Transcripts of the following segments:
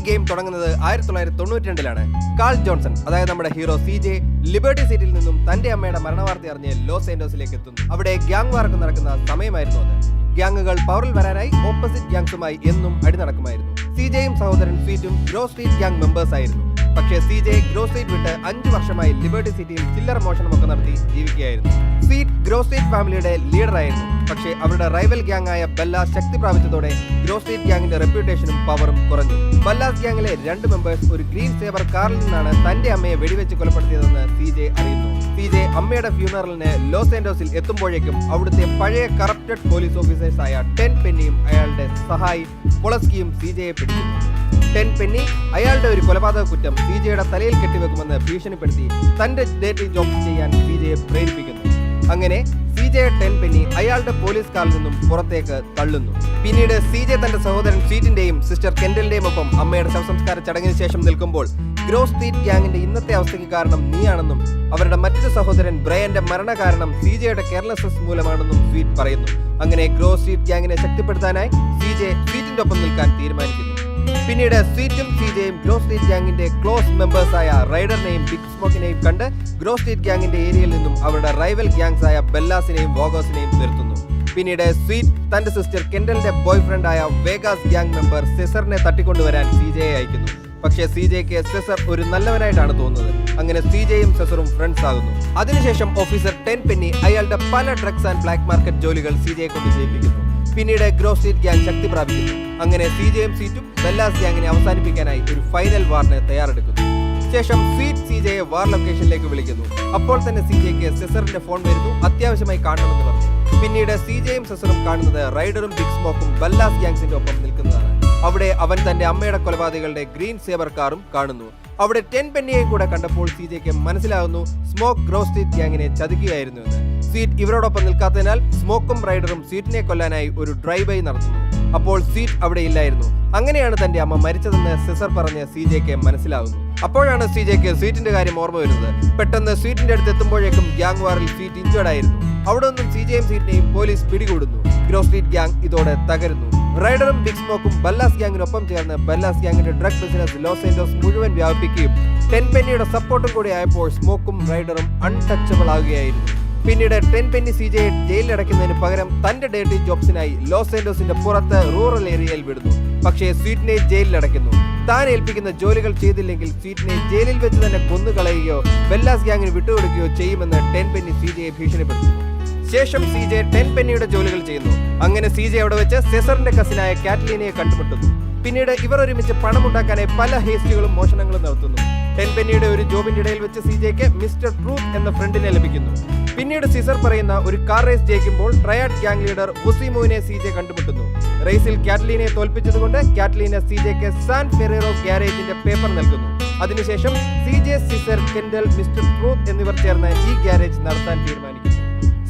Game തുടങ്ങുന്നത് 1992-ലാണ്. Call Johnson, അതായത് നമ്മുടെ ഹീറോ CJ, ലിബർട്ടി സിറ്റിയിൽ നിന്നും തന്റെ അമ്മയുടെ മരണവാർത്ത അറിഞ്ഞ് ലോസ് ഏഞ്ചൽസിലേക്ക് എത്തുന്നു. അവിടെ ഗ്യാങ് വാർക്ക് നടക്കുന്ന സമയമായിരുന്നു അത്. ഗ്യാങ്ങുകൾ പവറിൽ വരാനായി ഓപ്പോസിറ്റ് ഗ്യാങ്സുമായി എന്നും അടി നടക്കുമായിരുന്നു. CJയും സഹോദരൻ സ്വീറ്റും ഗ്രോ സ്ട്രീറ്റ് ഗ്യാങ് മെമ്പേഴ്സ് ആയിരുന്നു. പക്ഷേ CJ ഗ്രോ സ്ട്രീറ്റ് വിട്ട് 5 വർഷമായി ലിബർട്ടി സിറ്റിയിൽ ചില്ലറ മോഷണമൊക്കെ നടത്തി ജീവിക്കുകയായിരുന്നു. സ്വീറ്റ് ഗ്രോ സ്ട്രീറ്റ് ഫാമിലിയുടെ ലീഡറായിരുന്നു. പക്ഷേ അവരുടെ റൈവൽ ഗ്യാങ് ആയ ബെല്ലാസ് ശക്തി പ്രാപിച്ചതോടെ ഗ്രോ സ്ട്രീറ്റ് ഗ്യാങ്ങിന്റെ റെപ്യൂട്ടേഷനും പവറും കുറഞ്ഞു. ബെല്ലാസ് ഗ്യാങ്ങിലെ 2 മെമ്പേഴ്സ് ഒരു ഗ്രീൻ സേബർ കാറിൽ നിന്നാണ് തന്റെ അമ്മയെ വെടിവെച്ച് കൊലപ്പെടുത്തിയതെന്ന് CJ അറിയുന്നു. CJ അമ്മയുടെ ഫ്യൂണറലിന് ലോസ് ഏഞ്ചൽസിൽ എത്തുമ്പോഴേക്കും അവിടുത്തെ പഴയ കറപ്റ്റഡ് പോലീസ് ഓഫീസേഴ്സ് ആയ ടെൻ പെന്നിയും അയാളുടെ സഹായി പൊളസ്കിയും CJയെ പിടിക്കുന്നു. ടെൻ പെന്നി അയാളുടെ ഒരു കൊലപാതക കുറ്റം CJയുടെ തലയിൽ കെട്ടിവെക്കുമെന്ന് ഭീഷണിപ്പെടുത്തി തന്റെ ഡേറ്റി ജോബ് ചെയ്യാൻ CJയെ പ്രേരിപ്പിക്കുന്നു. അങ്ങനെ CJ ടെൻ പെന്നി അയാളുടെ പോലീസ് കാറിൽ നിന്നും പുറത്തേക്ക് തള്ളുന്നു. പിന്നീട് CJ തന്റെ സഹോദരൻ സ്വീറ്റിന്റെയും സിസ്റ്റർ കെൻഡലിന്റെയും ഒപ്പം അമ്മയുടെ ശവസംസ്കാര ചടങ്ങിന് ശേഷം നിൽക്കുമ്പോൾ ഗ്രോ സ്ട്രീറ്റ് ഗ്യാങ്ങിന്റെ ഇന്നത്തെ അവസ്ഥയ്ക്ക് കാരണം നീയാണെന്നും അവരുടെ മറ്റൊരു സഹോദരൻ ബ്രയന്റെ മരണകാരണം CJയുടെ കെയർലെസ്നെസ് മൂലമാണെന്നും സ്വീറ്റ് പറയുന്നു. അങ്ങനെ ഗ്രോ സ്ട്രീറ്റ് ഗ്യാങ്ങിനെ ശക്തിപ്പെടുത്താനായി CJ സ്വീറ്റിന്റെ ഒപ്പം നിൽക്കാൻ തീരുമാനിക്കുന്നു. പിന്നീട് സ്വീറ്റും CJയും ഗ്രോ സ്ട്രീറ്റ് ഗ്യാങ്ങിന്റെ ക്ലോസ് മെമ്പേഴ്സായ റൈഡറിനെയും ബിഗ് സ്മോക്കിനെയും കണ്ട് ഗ്രോ സ്ട്രീറ്റ് ഗ്യാങ്ങിന്റെ ഏരിയയിൽ നിന്നും അവരുടെ റൈവൽ ഗ്യാങ്സ് ആയ ബെല്ലാസിനെയും വോഗോസിനെയും നിർത്തുന്നു. പിന്നീട് സ്വീറ്റ് തന്റെ സിസ്റ്റർ കെൻഡലിന്റെ ബോയ് ഫ്രണ്ട് ആയ വേഗാസ് ഗ്യാങ് മെമ്പർ സെസറിനെ തട്ടിക്കൊണ്ടുവരാൻ CJയെ അയക്കുന്നു. പക്ഷേ CJക്ക് സെസർ ഒരു നല്ലവനായിട്ടാണ് തോന്നുന്നത്. അങ്ങനെ CJയും സെസറും ഫ്രണ്ട്സ് ആകുന്നു. അതിനുശേഷം ഓഫീസർ ടെൻ പെന്നി അയാളുടെ പല ഡ്രഗ്സ് ആൻഡ് ബ്ലാക്ക് മാർക്കറ്റ് ജോലികൾ CJയെ കൊണ്ട് ചെയ്യിപ്പിക്കുന്നു. പിന്നീട് ഗ്രോ സ്ട്രീറ്റ് ഗ്യാങ് ശക്തി പ്രാപിക്കുന്നു. അങ്ങനെ CJയും സ്വീറ്റും ബെല്ലാസ് ഗ്യാങ്ങിനെ അവസാനിപ്പിക്കാനായി ഒരു ഫൈനൽ വാറിന് തയ്യാറെടുക്കുന്നു. ശേഷം സ്വീറ്റ് CJയെ വാർ ലൊക്കേഷനിലേക്ക് വിളിക്കുന്നു. അപ്പോൾ തന്നെ CJക്ക് സെസറിന്റെ ഫോൺ വരുന്നു, അത്യാവശ്യമായി കാണണമെന്ന് പറഞ്ഞു. പിന്നീട് CJയും സെസറും കാണുന്നത് റൈഡറും ബിഗ് സ്മോക്കും ബെല്ലാസ് ഗ്യാങ്സിന്റെ ഒപ്പം നിൽക്കുന്നതാണ്. അവിടെ അവൻ തന്റെ അമ്മയുടെ കൊലപാതകളുടെ ഗ്രീൻ സേബർ കാറും കാണുന്നു. അവിടെ ടെൻ പെന്നിയെയും കൂടെ കണ്ടപ്പോൾ CJക്ക് മനസ്സിലാകുന്നു സ്മോക്ക് ഗ്രോ സ്ട്രീറ്റ് ഗ്യാങ്ങിനെ ചതിക്കുകയായിരുന്നു എന്ന്. സ്വീറ്റ് ഇവരോടൊപ്പം നിൽക്കാത്തതിനാൽ സ്മോക്കും റൈഡറും സ്വീറ്റിനെ കൊല്ലാനായി ഒരു ഡ്രൈവ് ബൈ നടത്തുന്നു. അപ്പോൾ സ്വീറ്റ് അവിടെ ഇല്ലായിരുന്നു. അങ്ങനെയാണ് തന്റെ അമ്മ മരിച്ചതെന്ന് സെസർ പറഞ്ഞ് CJക്ക് മനസ്സിലാകുന്നു. അപ്പോഴാണ് CJക്ക് സ്വീറ്റിന്റെ കാര്യം ഓർമ്മ വരുന്നത്. പെട്ടെന്ന് സ്വീറ്റിന്റെ അടുത്ത് എത്തുമ്പോഴേക്കും ഗ്യാങ് വാറിൽ സ്വീറ്റ് ഇഞ്ചേർഡ് ആയിരുന്നു. അവിടെ നിന്നും CJയും സ്വീറ്റിനെയും പോലീസ് പിടികൂടുന്നു. ഗ്രോ സ്ട്രീറ്റ് ഗ്യാങ് ഇതോടെ തകരുന്നു. റൈഡറും ബിഗ് സ്മോക്കും ബെല്ലാസ് ഗ്യാങ്ങിനൊപ്പം ചേർന്ന് ബെല്ലാസ് ഗ്യാങ്ങിന്റെ ഡ്രഗ് ബിസിനസ് ലോസ് ഏഞ്ചൽസ് മുഴുവൻ വ്യാപിപ്പിക്കുകയും ടെൻ പെന്നിയുടെ സപ്പോർട്ടും കൂടി ആയപ്പോൾ സ്മോക്കും റൈഡറും അൺടച്ചബിൾ ആകുകയായിരുന്നു. പിന്നീട് ടെൻ പെന്നി CJയെ ജയിലിൽ അടയ്ക്കുന്നതിന് പകരം തന്റെ ഡേറ്റി ജോബ്സിനായി ലോസ് ഏഞ്ചൽസിന്റെ പുറത്ത് റൂറൽ ഏരിയയിൽ വിടുന്നു. പക്ഷേ സ്വീറ്റിനെ ജയിലിൽ അടയ്ക്കുന്നു. താൻ ഏൽപ്പിക്കുന്ന ജോലികൾ ചെയ്തില്ലെങ്കിൽ സ്വീറ്റിനെ ജയിലിൽ വെച്ച് തന്നെ കൊന്നുകളയുകയോ ബെല്ലാസ് ഗ്യാങ്ങിന് വിട്ടുകൊടുക്കുകയോ ചെയ്യുമെന്ന് ടെൻ പെന്നി CJയെ ഭീഷണിപ്പെടുത്തുന്നു. ശേഷം CJ ടെൻ പെന്നിയുടെ ജോലികൾ ചെയ്യുന്നു. അങ്ങനെ CJ അവിടെ വെച്ച് സെസറിന്റെ കസിനായ കാറ്റ്ലീനയെ കണ്ടുമുട്ടുന്നു. പിന്നീട് ഇവർ ഒരുമിച്ച് പണമുണ്ടാക്കാനായി പല ഹേസ്റ്റുകളും മോഷണങ്ങളും നടത്തുന്നു. ടെൻ പെന്നിയുടെ ഒരു ജോബിന്റെ ഇടയിൽ വെച്ച് CJക്ക് മിസ്റ്റർ ട്രൂത്ത് എന്ന ഫ്രണ്ടിനെ ലഭിക്കുന്നു. പിന്നീട് സിസർ പറയുന്ന ഒരു കാർ റേസ് ജയിക്കുമ്പോൾ ട്രയാഡ് ഗ്യാങ് ലീഡർ വുസിമോനെ CJ കണ്ടുമുട്ടുന്നു. റേസിൽ കാറ്റ്ലീനയെ തോൽപ്പിച്ചതുകൊണ്ട് കാറ്റ്ലീന CJക്ക് സാൻ ഫെറേറോ ഗ്യാരേജിന്റെ പേപ്പർ നൽകുന്നു. അതിനുശേഷം CJ, Cesar, Kendl, Mr Truth എന്നിവർ ചേർന്ന് ഈ ഗ്യാരേജ് നടത്താൻ തീരുമാനിക്കുന്നു.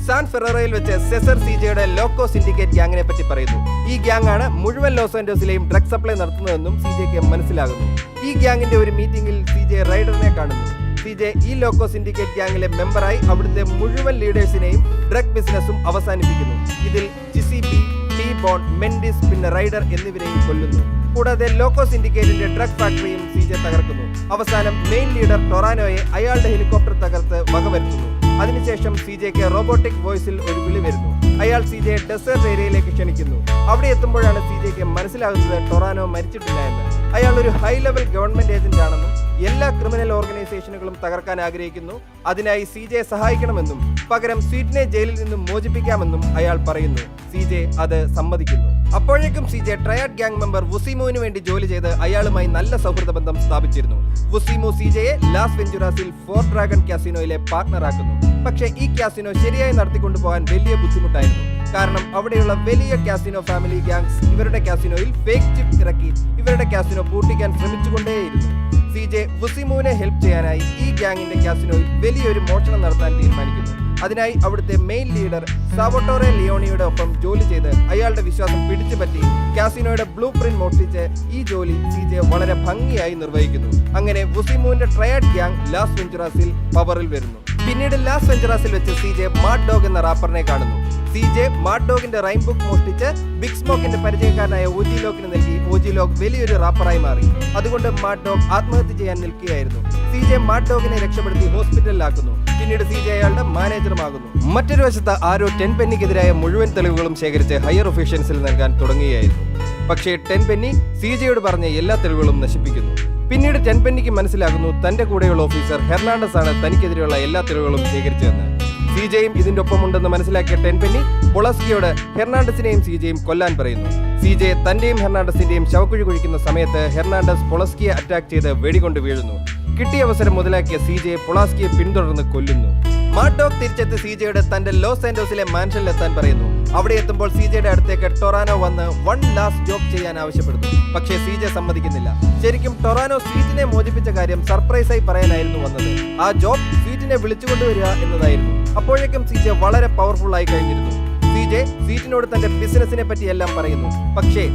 സാൻ ഫെറോറയിൽ വെച്ച് സെസർ CJയുടെ ലോക്കോ സിൻഡിക്കേറ്റ് ഗ്യാങ്ങിനെ പറ്റി പറയുന്നു. ഈ ഗ്യാങ് ആണ് മുഴുവൻ ലോസ് ഏഞ്ചൽസിലെയും ഡ്രഗ് സപ്ലൈ നടത്തുന്നതെന്നും CJക്ക് മനസ്സിലാകുന്നു. ഈ ഗ്യാങ്ങിന്റെ ഒരു മീറ്റിംഗിൽ CJ റൈഡറിനെ കാണുന്നു. CJ ഈ ലോക്കോ സിൻഡിക്കേറ്റ് ഗ്യാങ്ങിലെ മെമ്പറായി അവിടുത്തെ മുഴുവൻ ലീഡേഴ്സിനെയും ഡ്രഗ് ബിസിനസ്സും അവസാനിപ്പിക്കുന്നു. ഇതിൽ ജിസിബി, T-ബോൺ, മെൻഡിസ്, പിന്നെ റൈഡർ എന്നിവരെയും കൊല്ലുന്നു. കൂടാതെ ലോക്കോ സിൻഡിക്കേറ്റിന്റെ ഡ്രഗ് ഫാക്ടറിയും CJ തകർക്കുന്നു. അവസാനം മെയിൻ ലീഡർ ടൊറാനോയെ അയാളുടെ ഹെലികോപ്റ്റർ തകർത്ത് വകവരുത്തുന്നു. അതിനുശേഷം CJക്ക് റോബോട്ടിക് വോയിസിൽ ഒരു വിളി വരുന്നു. അയാൾ CJയെ ഡെസേർട്ട് ഏരിയയിലേക്ക് ക്ഷണിക്കുന്നു. അവിടെ എത്തുമ്പോഴാണ് CJക്ക് മനസ്സിലാകുന്നത് ടൊറാനോ മരിച്ചിട്ടില്ല എന്ന്. അയാൾ ഒരു ഹൈ ലെവൽ ഗവൺമെന്റ് ഏജന്റ് ആണെന്നും എല്ലാ ക്രിമിനൽ ഓർഗനൈസേഷനുകളും തകർക്കാൻ ആഗ്രഹിക്കുന്നു. അതിനായി CJയെ സഹായിക്കണമെന്നും പകരം സ്വീറ്റിനെ ജയിലിൽ നിന്നും മോചിപ്പിക്കാമെന്നും അയാൾ പറയുന്നു. CJ അത് സമ്മതിക്കുന്നു. അപ്പോഴേക്കും CJ ട്രയാഡ് ഗ്യാങ് മെമ്പർ വുസിമോന് വേണ്ടി ജോലി ചെയ്ത് അയാളുമായി നല്ല സൗഹൃദ ബന്ധം സ്ഥാപിച്ചിരുന്നു. വുസിമോ CJയെ ലാസ് വെഞ്ചുറാസിൽ ഫോർ ഡ്രാഗൺ കാസിനോയിലെ പാർട്ണറാക്കുന്നു. പക്ഷേ ഈ കാസിനോ ശരിയായി നടത്തിക്കൊണ്ടുപോകാൻ വലിയ ബുദ്ധിമുട്ടായിരുന്നു. കാരണം അവിടെയുള്ള വലിയ കാസിനോ ഫാമിലി ഗ്യാങ്സ് ഇവരുടെ കാസിനോയിൽ ഫേക്ക് ചിപ്പ് ഇറക്കി ഇവരുടെ കാസിനോ പൂട്ടിക്കാൻ ശ്രമിച്ചുകൊണ്ടേയിരുന്നു. CJ വുസിമോനെ ഹെൽപ്പ് ചെയ്യാനായി ഈ ഗ്യാങ്ങിന്റെ കാസിനോയിൽ വലിയൊരു മോഷണം നടത്താൻ തീരുമാനിക്കുന്നു. അതിനായി അവിടുത്തെ മെയിൻ ലീഡർ സാവട്ടോറെ ലിയോണിയുടെ ഒപ്പം ജോലി ചെയ്ത് അയാളുടെ വിശ്വാസം പിടിച്ചുപറ്റി കാസിനോയുടെ ബ്ലൂ പ്രിന്റ് മോഷ്ടിച്ച് ഈ ജോലി CJ വളരെ ഭംഗിയായി നിർവഹിക്കുന്നു. അങ്ങനെ വുസിമോന്റെ ട്രയാഡ് ഗ്യാങ് ലാസ് വെഞ്ചുറാസിൽ പവറിൽ വരുന്നു. പിന്നീട് ലാസ് വെഞ്ചുറാസിൽ വെച്ച് CJ മാഡ് ഡോഗ് എന്ന റാപ്പറിനെ കാണുന്നു. CJ മാഡ് ഡോഗിന്റെ റൈം ബുക്ക് മോഷ്ടിച്ച് ബിഗ് സ്മോക്കിന്റെ പരിചയക്കാരനായ OG ലോക്കിന് നൽകി OG ലോക്ക് വലിയൊരു റാപ്പറായി മാറി. അതുകൊണ്ട് മാഡ് ഡോഗ് ആത്മഹത്യ ചെയ്യാൻ നിൽക്കുകയായിരുന്നു. CJ മാഡ് ഡോഗിനെ രക്ഷപ്പെടുത്തി ഹോസ്പിറ്റലിലാക്കുന്നു. പിന്നീട് CJ അയാളുടെ മാനേജറുമാകുന്നു. മറ്റൊരു വശത്ത് ആരോ ടെൻ പെന്നിക്കെതിരായ മുഴുവൻ തെളിവുകളും ശേഖരിച്ച് ഹയർ ഒഫീഷ്യൽസിൽ നൽകാൻ തുടങ്ങുകയായിരുന്നു. പക്ഷേ ടെൻ പെന്നി CJയോട് പറഞ്ഞ എല്ലാ തെളിവുകളും നശിപ്പിക്കുന്നു. പിന്നീട് ടെൻ പെന്നിക്ക് മനസ്സിലാകുന്നു തന്റെ കൂടെയുള്ള ഓഫീസർ ഹെർണാണ്ടസ് ആണ് തനിക്കെതിരെയുള്ള എല്ലാ തെളിവുകളും ശേഖരിച്ചതെന്ന്. CJയും ഇതിന്റെ ഒപ്പമുണ്ടെന്ന് മനസ്സിലാക്കിയ ടെൻ പെന്നി പൊളസ്കിയോട് ഹെർണാണ്ടസിനെയും CJയും കൊല്ലാൻ പറയുന്നു. CJ തന്റെയും ഹെർണാണ്ടസിന്റെയും ശവക്കുഴി കുഴിക്കുന്ന സമയത്ത് ഹെർണാണ്ടസ് പൊളസ്കിയെ അറ്റാക്ക് ചെയ്ത് വെടികൊണ്ട് വീഴുന്നു. കിട്ടിയ അവസരം മുതലാക്കിയ CJ പൊളസ്കിയെ പിന്തുടർന്ന് കൊല്ലുന്നു. മാഡ് ഡോഗ് തിരിച്ചെത്തി CJയോട് തന്റെ ലോസ് ആൻഡോസിലെ മാൻഷനിലെത്താൻ പറയുന്നു. അവിടെ എത്തുമ്പോൾ CJയുടെ അടുത്തേക്ക് ടൊറാനോ വന്ന് വൺ ലാസ്റ്റ് ജോബ് ചെയ്യാൻ ആവശ്യപ്പെടുന്നു. പക്ഷേ CJ സമ്മതിക്കുന്നില്ല. ശരിക്കും ടൊറാനോ സ്വീറ്റിനെ മോചിപ്പിച്ച കാര്യം സർപ്രൈസായി പറയാനായിരുന്നു വന്നത്. ആ ജോബ് സ്വീറ്റിനെ വിളിച്ചുകൊണ്ടുവരിക എന്നതായിരുന്നു. അപ്പോഴേക്കും CJ വളരെ പവർഫുൾ ആയി കഴിഞ്ഞിരുന്നു. CJ സ്വീറ്റിനോട് തന്റെ ബിസിനസിനെ പറ്റി എല്ലാം പറയുന്നു. പക്ഷേ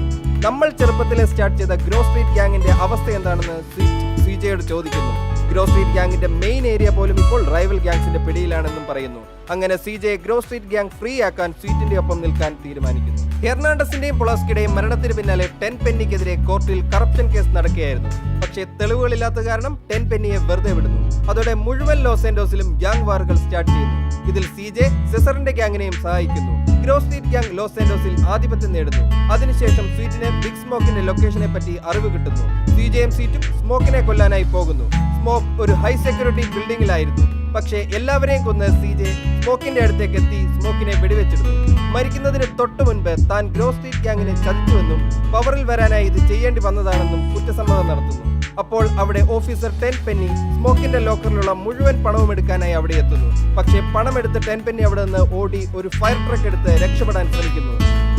നമ്മൾ ചെറുപ്പത്തിലെ സ്റ്റാർട്ട് ചെയ്ത ഗ്രോ സ്ട്രീറ്റ് ഗ്യാങ്ങിന്റെ അവസ്ഥ എന്താണെന്ന് CJയോട് ചോദിക്കുന്നു. ഗ്രോ സ്ട്രീറ്റ് ഗ്യാങ്ങിന്റെ മെയിൻ ഏരിയ പോലും ഇപ്പോൾ റൈവൽ ഗ്യാങ്സിന്റെ പിടിയിലാണെന്നും പറയുന്നു. അങ്ങനെ CJ grow Street gang free ആക്കാൻ സ്വീറ്റിന്റെ ഒപ്പം നിൽക്കാൻ തീരുമാനിക്കുന്നു. ഹെർണാണ്ടസിന്റെയും പൊളസ്കിയുടെയും മരണത്തിന് പിന്നാലെ ടെൻ പെന്നിക്കെതിരെ കോർട്ടിൽ കറപ്ഷൻ കേസ് നടക്കുകയായിരുന്നു. പക്ഷേ തെളിവുകളില്ലാത്ത കാരണം ടെൻ പെന്നിയെ വെറുതെ വിടുന്നു. അതോടെ മുഴുവൻ ലോസ് ആൻഡോസിലും ഗ്യാങ് വാറുകൾ സ്റ്റാർട്ട് ചെയ്യുന്നു. ഇതിൽ CJ സെസറിന്റെ ഗ്യാങ്ങിനെയും സഹായിക്കുന്നു. ഗ്രോ സ്ട്രീറ്റ് ഗ്യാങ് ലോസ് ആൻഡോസിൽ ആധിപത്യം നേടുന്നു. അതിനുശേഷം സ്വീറ്റിന് ബിഗ് സ്മോക്കിന്റെ ലൊക്കേഷനെ പറ്റി അറിവ് കിട്ടുന്നു. CJയും സ്വീറ്റും സ്മോക്കിനെ കൊല്ലാനായി പോകുന്നു. സ്മോക്ക് ഒരു ഹൈ സെക്യൂരിറ്റി ബിൽഡിംഗിലായിരുന്നു. പക്ഷേ എല്ലാവരെയും കൊന്ന് CJ സ്മോക്കിന്റെ അടുത്തേക്ക് എത്തി സ്മോക്കിനെ വെടിവെച്ചിടുന്നു. മരിക്കുന്നതിന് തൊട്ടു മുൻപ് താൻ ഗ്രോ സ്ട്രീറ്റ് ഗ്യാങ്ങിനെ ചതിച്ചുവെന്നും പവറിൽ വരാനായി ഇത് ചെയ്യേണ്ടി വന്നതാണെന്നും കുറ്റസമ്മതം നടത്തുന്നു. അപ്പോൾ അവിടെ ഓഫീസർ ടെൻ പെന്നി സ്മോക്കിന്റെ ലോക്കറിലുള്ള മുഴുവൻ പണവും എടുക്കാനായി അവിടെ എത്തുന്നു. പക്ഷേ പണമെടുത്ത് ടെൻ പെന്നി അവിടെ നിന്ന് ഓടി ഒരു ഫയർ ട്രക്ക് എടുത്ത് രക്ഷപ്പെടാൻ ശ്രമിക്കുന്നു.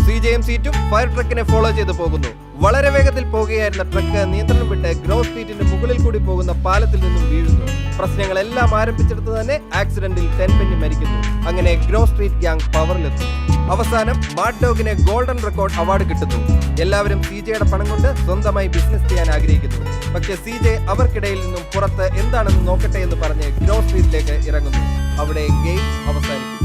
CJയും സ്വീറ്റും ഫയർ ട്രക്കിനെ ഫോളോ ചെയ്ത് പോകുന്നു. വളരെ വേഗത്തിൽ പോകുകയായിരുന്ന ട്രക്ക് നിയന്ത്രണം വിട്ട് ഗ്രോ സ്ട്രീറ്റിന്റെ മുകളിൽ കൂടി പോകുന്ന പാലത്തിൽ നിന്നും വീഴുന്നു. പ്രശ്നങ്ങളെല്ലാം ആരംഭിച്ചെടുത്ത് തന്നെ ആക്സിഡന്റിൽ ടെൻ പെന്നി മരിക്കുന്നു. അങ്ങനെ ഗ്രോ സ്ട്രീറ്റ് ഗ്യാങ് പവറിലെത്തുന്നു. അവസാനം മാഡ് ഡോഗിന് ഗോൾഡൻ റെക്കോർഡ് അവാർഡ് കിട്ടുന്നു. എല്ലാവരും CJയുടെ പണം കൊണ്ട് സ്വന്തമായി ബിസിനസ് ചെയ്യാൻ ആഗ്രഹിക്കുന്നു. പക്ഷേ CJ അവർക്കിടയിൽ നിന്നും പുറത്ത് എന്താണെന്ന് നോക്കട്ടെ എന്ന് പറഞ്ഞ് ഗ്രോ സ്ട്രീറ്റിലേക്ക് ഇറങ്ങുന്നു. അവിടെ ഗെയിം അവസാനിക്കും.